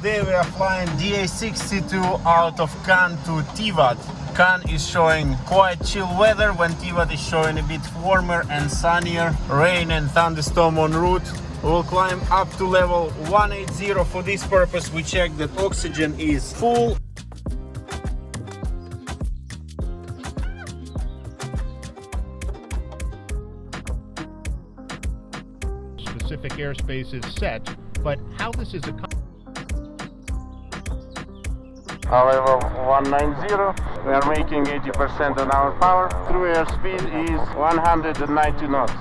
Today we are flying DA62 out of Cannes to Tivat. Cannes is showing quite chill weather when Tivat is showing a bit warmer and sunnier. Rain and thunderstorm en route. We'll climb up to level 180. For this purpose we check that oxygen is full. Specific airspace is set, but how this is accomplished. Level 190, we are making 80% on our power. True airspeed is 190 knots.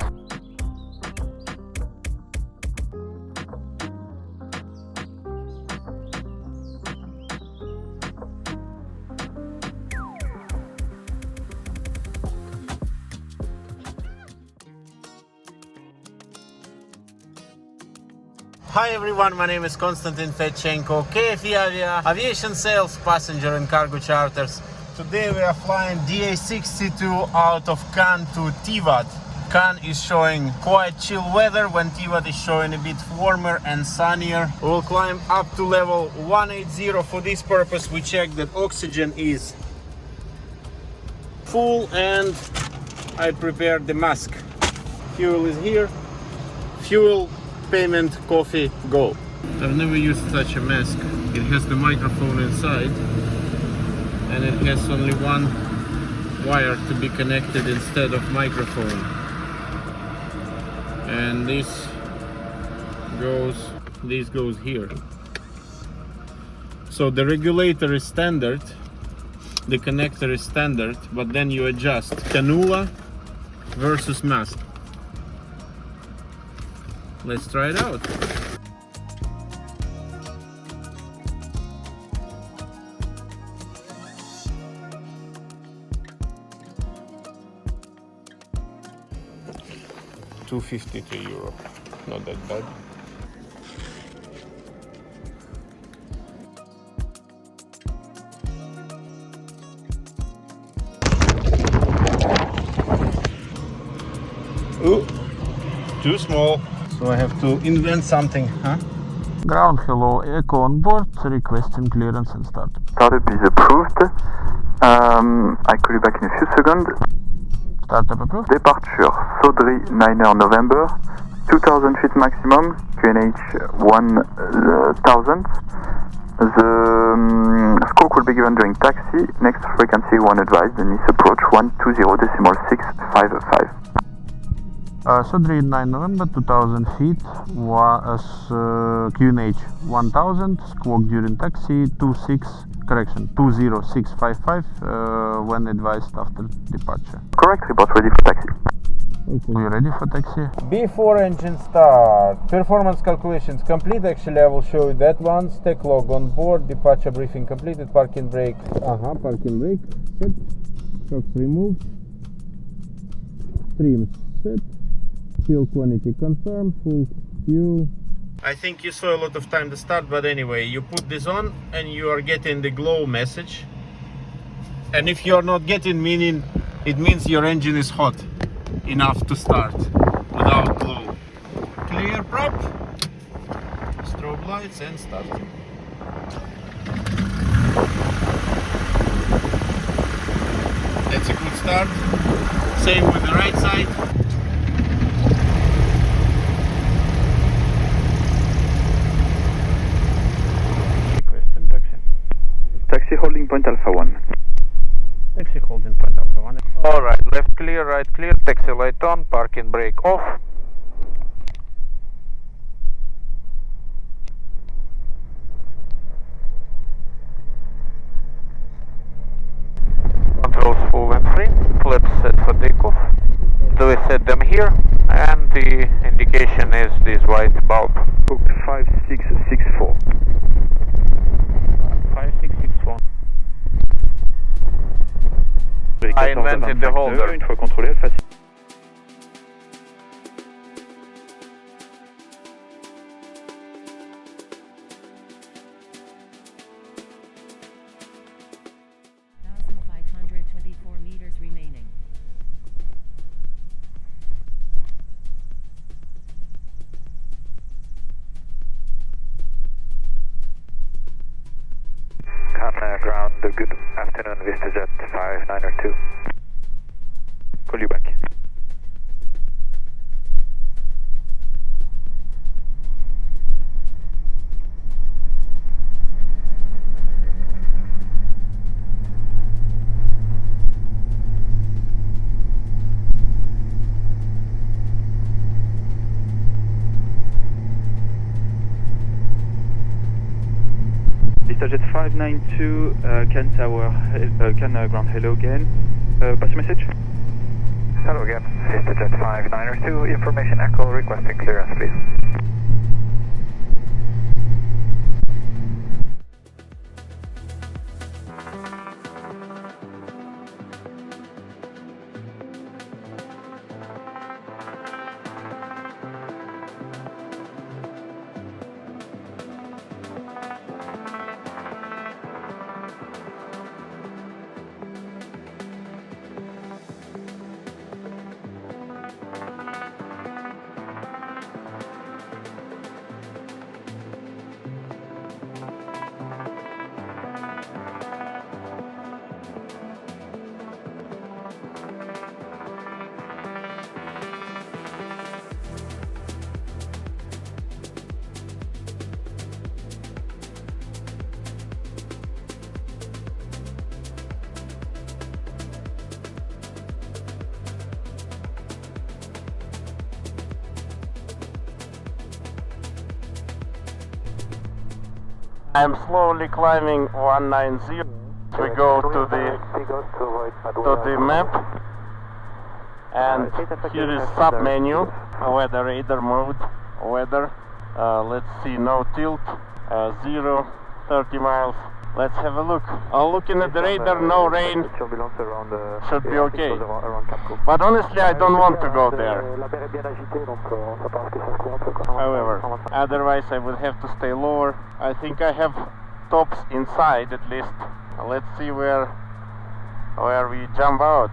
Hi everyone, my name is Konstantin Fedchenko, KFEAvia, aviation sales, passenger and cargo charters. Today we are flying DA62 out of Cannes to Tivat. Cannes is showing quite chill weather when Tivat is showing a bit warmer and sunnier. We'll climb up to level 180. For this purpose we check that oxygen is full and I prepared the mask. Fuel is here. Fuel, payment, coffee, go. I've never used such a mask. It has the microphone inside and it has only one wire to be connected instead of microphone. And this goes here. So the regulator is standard, the connector is standard, but then you adjust cannula versus mask. Let's try it out. €253, not that bad. Ooh, too small. So I have to invent something, huh? Ground, hello, Echo on board, requesting clearance and start. Startup is approved. I call you back in a few seconds. Startup approved. Departure, Sodri 9er November, 2000 feet maximum, QNH 1000. The squawk will be given during taxi. Next frequency 1 advised, and is approach 120.655. Sodri 9 November, 2000 feet, QNH 1000, squawk during taxi, 20655, when advised after departure. Correct, report ready for taxi. Okay. We ready for taxi? Before engine start, performance calculations complete. Actually I will show you that one. Stack log on board, departure briefing completed, parking brake. Parking brake set, shocks removed, trims set. Fuel quantity confirmed, full fuel. I think you saw a lot of time to start, but anyway, you put this on and you are getting the glow message. And if you're not getting, meaning it means your engine is hot enough to start without glow. Clear prop, strobe lights and start. That's a good start. Same with the right side. Taxi holding point Alpha 1. Taxi holding point Alpha 1. Alright, left clear, right clear, taxi light on, parking brake off. Controls full and free, flaps set for takeoff. So we set them here, and the indication is this white bulb. Book 5664. 5664. I invented the holder. Une fois contrôlé, facile. meters remaining. good afternoon, VistaJet 5902. Call you back. VistaJet 592, Can Tower, Can Ground, hello again. Pass message? Hello again, VistaJet 5902, information echo, requesting clearance please. I'm slowly climbing 190. We go to the map, and here is sub menu, weather radar mode, weather. Let's see, no tilt, 0, 30 miles. Let's have a look. Looking at the radar, no rain, should be okay. But honestly, I don't want to go there. However, otherwise I would have to stay lower. I think I have tops inside at least. Let's see where we jump out.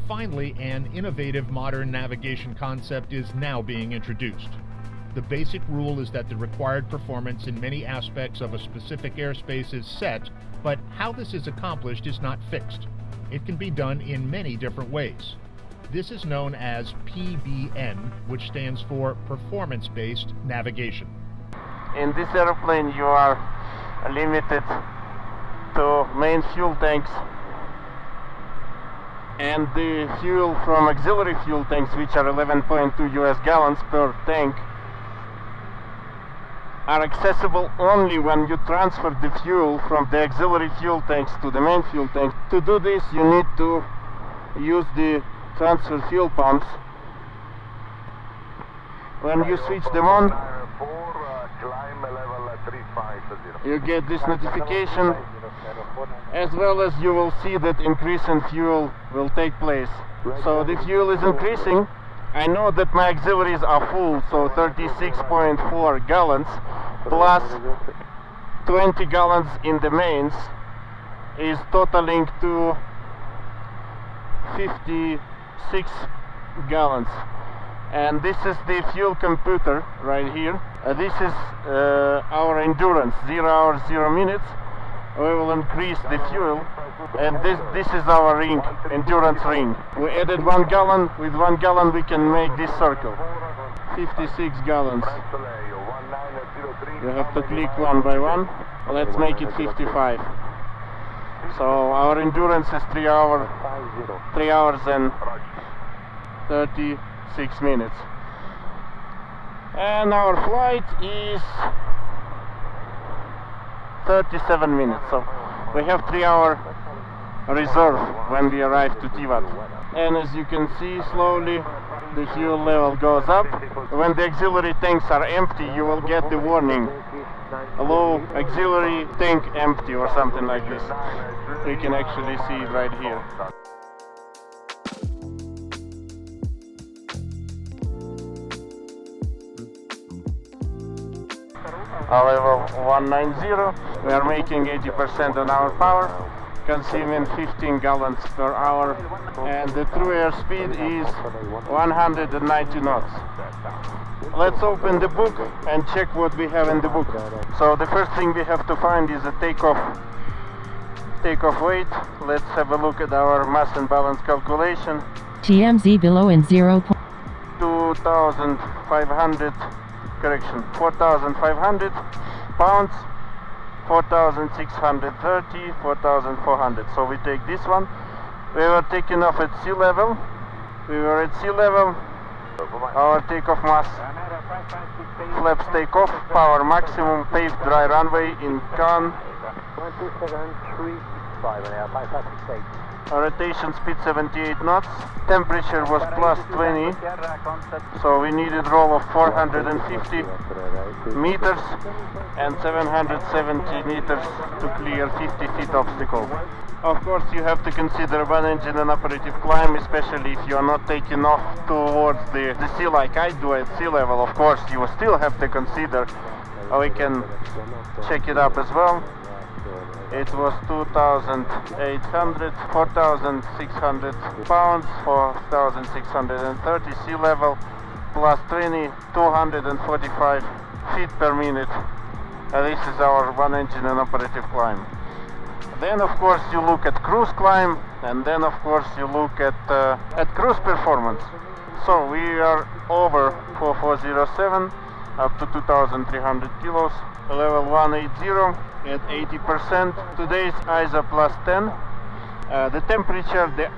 Finally, an innovative modern navigation concept is now being introduced. The basic rule is that the required performance in many aspects of a specific airspace is set, but how this is accomplished is not fixed. It can be done in many different ways. This is known as PBN, which stands for Performance-Based Navigation. In this airplane you are limited to main fuel tanks, and the fuel from auxiliary fuel tanks, which are 11.2 US gallons per tank, are accessible only when you transfer the fuel from the auxiliary fuel tanks to the main fuel tank. To do this, you need to use the transfer fuel pumps. When you switch them on, you get this notification, as well as you will see that increase in fuel will take place. So the fuel is increasing. I know that my auxiliaries are full, so 36.4 gallons plus 20 gallons in the mains is totaling to 56 gallons. And this is the fuel computer right here. This is our endurance, 0 hours 0 minutes. We will increase the fuel, and this is our ring, endurance ring. We added 1 gallon. With 1 gallon we can make this circle, 56 gallons. You have to click one by one. let's make it 55. So our endurance is 3 hours and 36 minutes. And our flight is 37 minutes. So we have 3-hour reserve when we arrive to Tivat. And as you can see, slowly the fuel level goes up. When the auxiliary tanks are empty, you will get the warning: low auxiliary tank empty, or something like this. You can actually see it right here. Our level 190, we are making 80% on our power, consuming 15 gallons per hour, and the true airspeed is 190 knots. Let's open the book and check what we have in the book. So the first thing we have to find is a takeoff weight. Let's have a look at our mass and balance calculation. TMZ below and 0. 4,500 pounds, 4,630, 4,400. So we take this one. We were taking off at sea level. Our takeoff mass, flaps takeoff, power maximum, paved dry runway in Cannes. Rotation speed 78 knots. Temperature was plus 20, so we needed roll of 450 meters and 770 meters to clear 50 feet obstacle. Of course, you have to consider one engine and operative climb, especially if you are not taking off towards the sea like I do at sea level. Of course, you will still have to consider. We can check it up as well. It was 2,800, 4,600 pounds, 4,630 sea level, plus 20, 245 feet per minute. This is our one engine and operative climb. Then of course you look at cruise climb, and then of course you look at cruise performance. So we are over 4407, up to 2,300 kilos, level 180 at 80%. Today's ISA plus 10. The temperature, the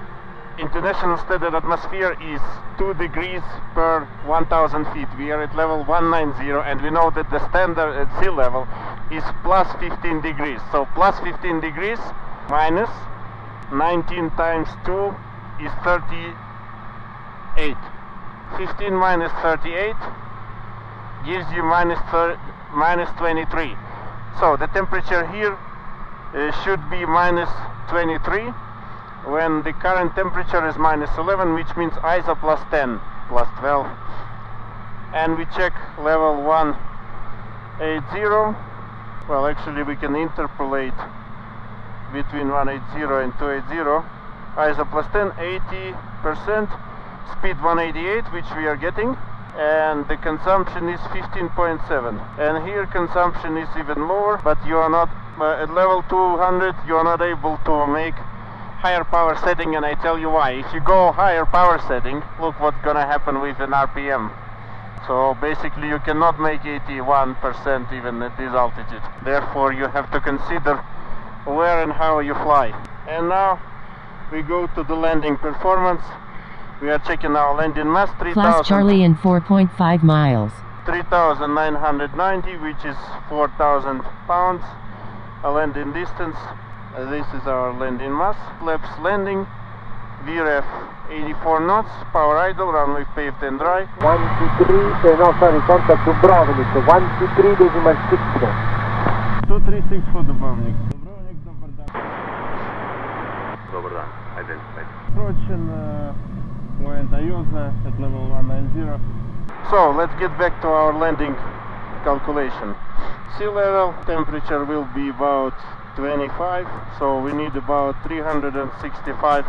international standard atmosphere is 2 degrees per 1,000 feet. We are at level 190, and we know that the standard at sea level is plus 15 degrees. So plus 15 degrees minus 19 times 2 is 38. 15 minus 38 gives you minus 23. So the temperature here should be minus 23, when the current temperature is minus 11, which means ISA plus 10, plus 12. And we check level 180. Well, actually we can interpolate between 180 and 280. ISA plus 10, 80%, speed 188, which we are getting, and the consumption is 15.7. And here consumption is even lower, but you are not at level 200, you are not able to make higher power setting, and I tell you why. If you go higher power setting, look what's gonna happen with an RPM. So basically you cannot make 81% even at this altitude. Therefore you have to consider where and how you fly. And now we go to the landing performance. We are checking our landing mass, 3,000. Class Charlie in 4.5 miles. 3,990, which is 4,000 pounds. A landing distance. This is our landing mass. Flaps landing. VREF 84 knots. Power idle. Runway paved and dry. 123, no sorry, contact Dubrovnik. 123.6 knots. 236 for Dubrovnik. Добрый день, identified. Approaching Point Ayosa at level 190. So let's get back to our landing calculation. Sea level temperature will be about 25, so we need about 365.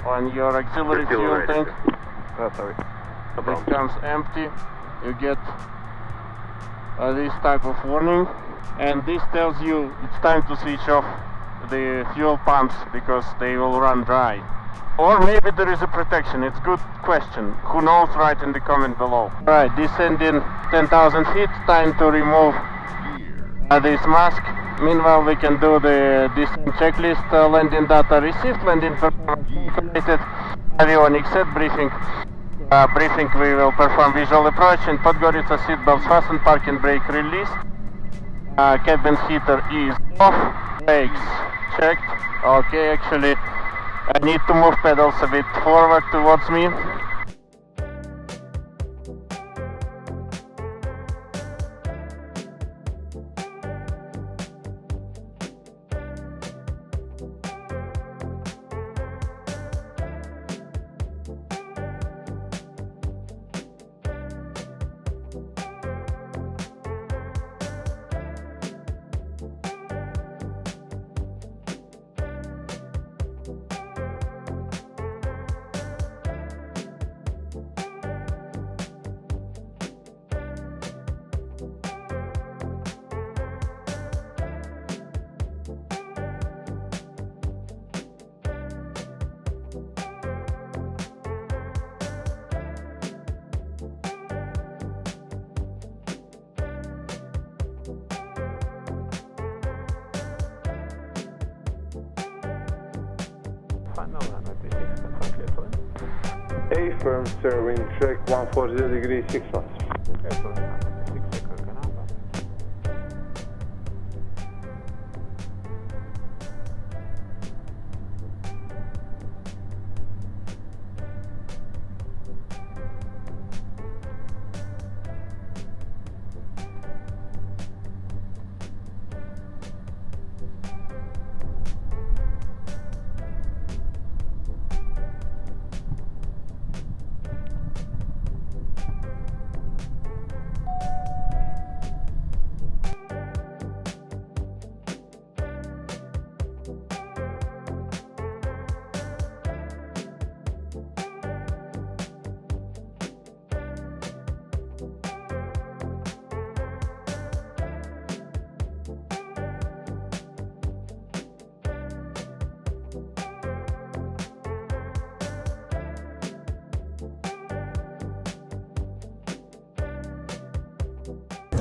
On your auxiliary fuel tank, Sorry. it becomes empty. You get this type of warning, and this tells you it's time to switch off the fuel pumps because they will run dry. Or maybe there is a protection. It's good question. Who knows? Write in the comment below. Right, descending 10,000 feet. Time to remove this mask. Meanwhile, we can do the descent checklist. Landing data received. Landing calculated. Avionics set. Briefing. Briefing. We will perform visual approach. In Podgorica, seatbelts fastened. Parking brake released. Cabin heater is off. Brakes checked. Okay, actually I need to move pedals a bit forward towards me. A firm, sir, wind check 140 degrees 6 knots.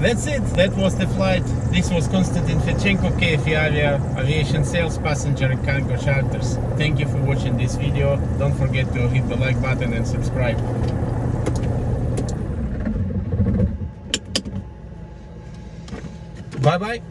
That's it. That was the flight. This was Konstantin Fedchenko, KFEAvia, aviation sales, passenger and cargo charters. Thank you for watching this video. Don't forget to hit the like button and subscribe. Bye bye.